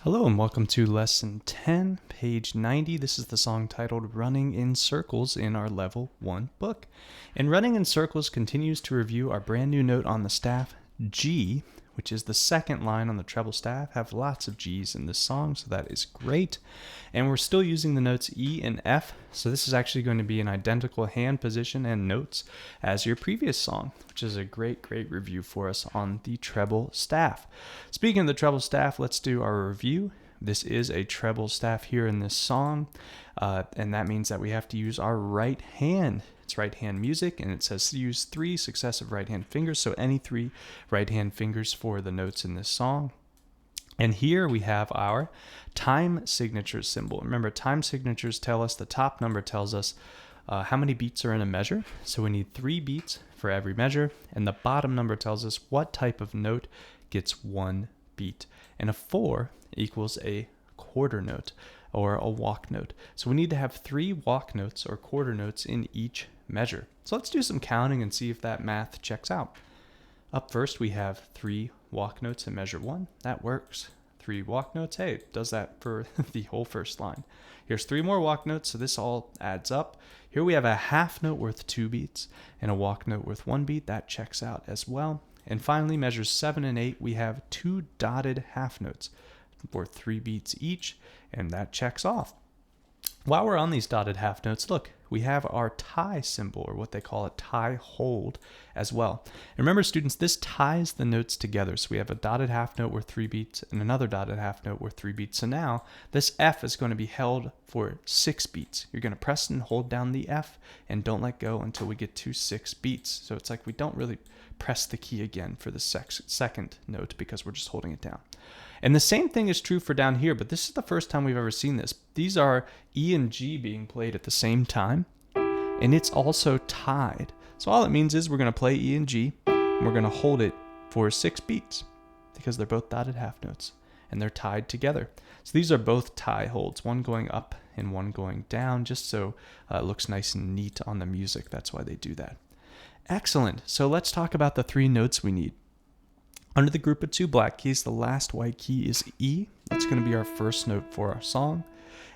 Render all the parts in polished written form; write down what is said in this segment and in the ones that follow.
Hello and welcome to Lesson 10, page 90. This is the song titled Running in Circles in our Level 1 book. And Running in Circles continues to review our brand new note on the staff, G, which is the second line on the treble staff. Have lots of G's in this song, so that is great. And we're still using the notes E and F, so this is actually going to be an identical hand position and notes as your previous song, which is a great review for us on the treble staff. Speaking of the treble staff, let's do our review. This is a treble staff here in this song, and that means that we have to use our right hand. It's right hand music, and it says to use 3 successive right hand fingers, so any 3 right hand fingers for the notes in this song. And here we have our time signature symbol. Remember, time signatures tell us, the top number tells us how many beats are in a measure. So we need 3 beats for every measure, and the bottom number tells us what type of note gets 1 beat. And a 4 equals a quarter note or a walk note. So we need to have 3 walk notes or quarter notes in each measure. So let's do some counting and see if that math checks out. Up first, we have 3 walk notes in measure 1. That works. 3 walk notes. Hey, it does that for the whole first line. Here's 3 more walk notes, so this all adds up. Here we have a half note worth 2 beats and a walk note worth 1 beat. That checks out as well. And finally, measures 7 and 8, we have 2 dotted half notes worth 3 beats each, and that checks off. While we're on these dotted half notes, look, we have our tie symbol, or what they call a tie hold, as well. And remember, students, this ties the notes together. So we have a dotted half note worth 3 beats and another dotted half note worth 3 beats. So now this F is going to be held for 6 beats. You're going to press and hold down the F and don't let go until we get to 6 beats. So it's like we don't really press the key again for the second note because we're just holding it down. And the same thing is true for down here, but this is the first time we've ever seen this. These are E and G being played at the same time, and it's also tied. So all it means is we're going to play E and G, and we're going to hold it for 6 beats because they're both dotted half notes, and they're tied together. So these are both tie holds, one going up and one going down, just so it looks nice and neat on the music. That's why they do that. Excellent. So let's talk about the 3 notes we need. Under the group of 2 black keys, the last white key is E. That's going to be our first note for our song.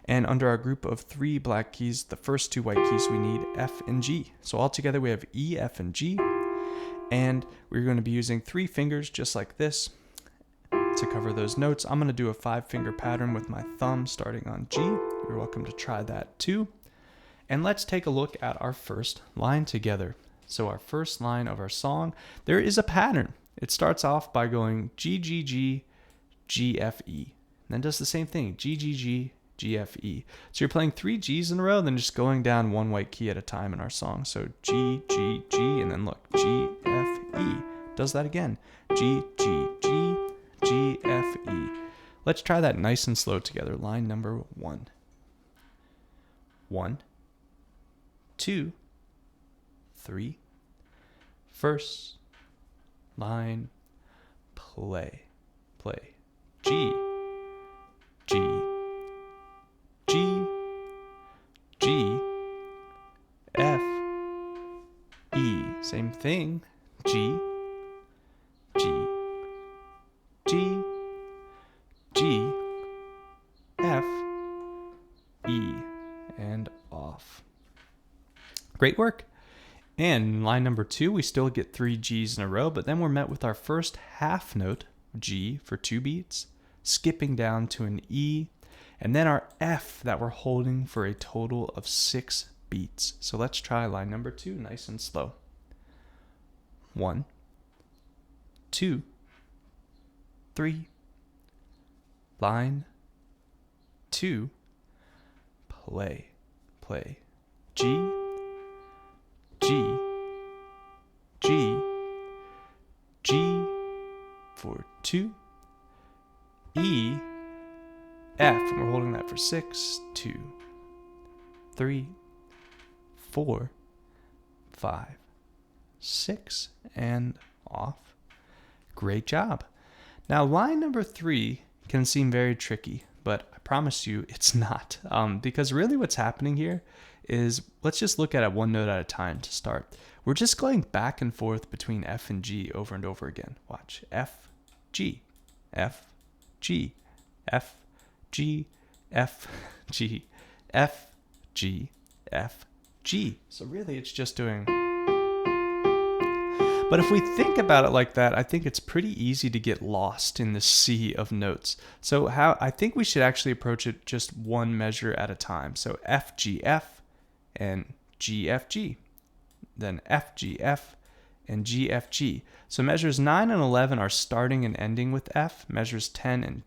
And under our group of 3 black keys, the first 2 white keys, we need F and G. So altogether we have E, F, and G. And we're going to be using 3 fingers just like this to cover those notes. I'm going to do a 5-finger pattern with my thumb starting on G. You're welcome to try that too. And let's take a look at our first line together. So our first line of our song, there is a pattern. It starts off by going G, G, G, G, F, E. And then does the same thing, G, G, G, G, F, E. So you're playing 3 G's in a row, then just going down 1 white key at a time in our song. So G, G, G, and then look, G, F, E. Does that again. G, G, G, G, F, E. Let's try that nice and slow together. Line number 1. 1, 2, 3. First line, play. G, G, G, G, F, E. Same thing. G, G, G, G, F, E, and off. Great work. And line number 2, we still get 3 G's in a row, but then we're met with our first half note, G, for 2 beats, skipping down to an E, and then our F that we're holding for a total of 6 beats. So let's try line number 2, nice and slow. 1, 2, 3. Line 2, play. G, G, G, G for 2, E, F, and we're holding that for 6, 2, 3, 4, 5, 6, and off. Great job. Now line number 3 can seem very tricky, but I promise you it's not, because really what's happening here is, let's just look at it 1 note at a time to start. We're just going back and forth between F and G over and over again. Watch. F, G, F, G, F, G, F, G, F, G, F, G. So really it's just doing... But if we think about it like that, I think it's pretty easy to get lost in the sea of notes. So I think we should actually approach it just one measure at a time. So F, G, F, and G, F, G. Then F, G, F, and G, F, G. So measures 9 and 11 are starting and ending with F. Measures 10 and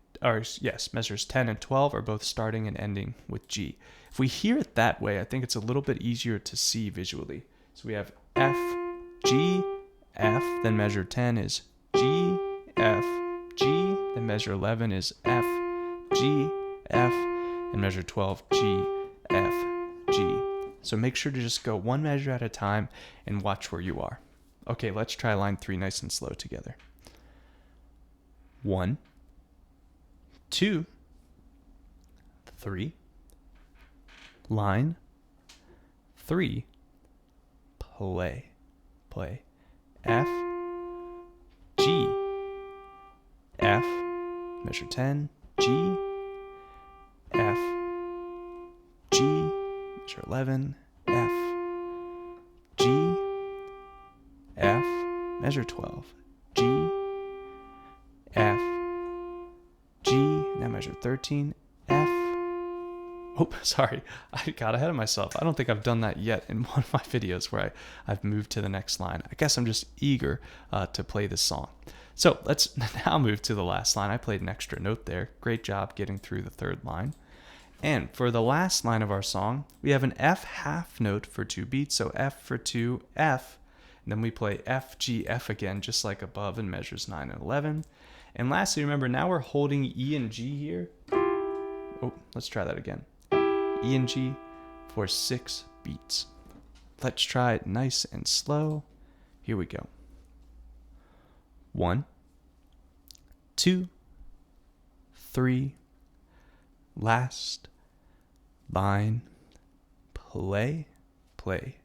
12 are both starting and ending with G. If we hear it that way, I think it's a little bit easier to see visually. So we have F, G, F, then measure 10 is G, F, G, then measure 11 is F, G, F, and measure 12, G, F, G. So make sure to just go one measure at a time and watch where you are. Okay, let's try line 3 nice and slow together. 1, 2, 3, line 3, play, play. F, G, F, measure 10, G, F, G, measure 11, F, G, F, measure 12, G, F, G, now measure 13, F. Oh, sorry, I got ahead of myself. I don't think I've done that yet in one of my videos where I've moved to the next line. I guess I'm just eager to play this song. So let's now move to the last line. I played an extra note there. Great job getting through the third line. And for the last line of our song, we have an F half note for 2 beats. So F for 2, F. And then we play F, G, F again, just like above in measures 9 and 11. And lastly, remember, now we're holding E and G here. Oh, let's try that again. E and G for 6 beats. Let's try it nice and slow. Here we go. 1, 2, 3, last line, play, play.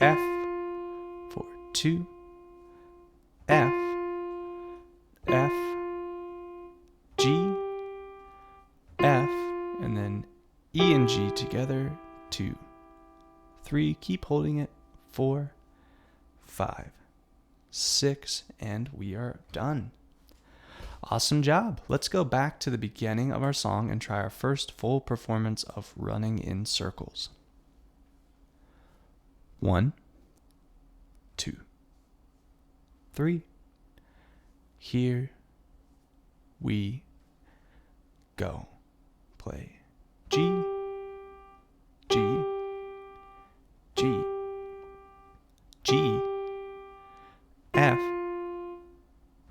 F for 2, F, F, G, F, and then E and G together, 2, 3, keep holding it, 4, 5, 6, and we are done. Awesome job. Let's go back to the beginning of our song and try our first full performance of Running in Circles. 1, 2, 3, here we go. Play G, G, G, G, F,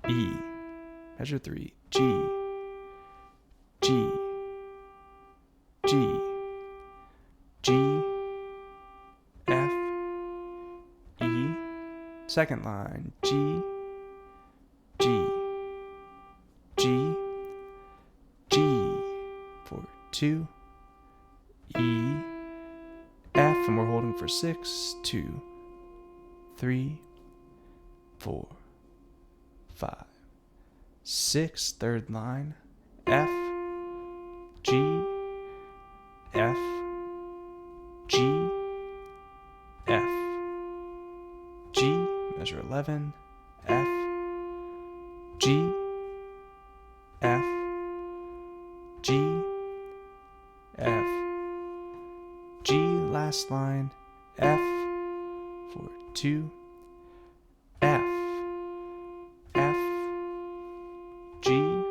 E, measure 3, G, G, G, G, F, E, second line, G, G, G, G, for 2, E, F, and we're holding for 6, 2, 3, 4, 5, 6, third line, F, G, F, G, F, G, measure 11, F, G, F, G, F, G, last line, F for 2, F, F, G,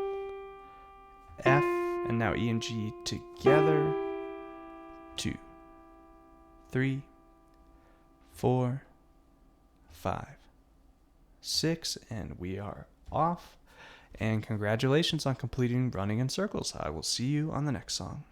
F, and now E and G together, 2, 3, 4, 5, 6, and we are off. And congratulations on completing Running in Circles. I will see you on the next song.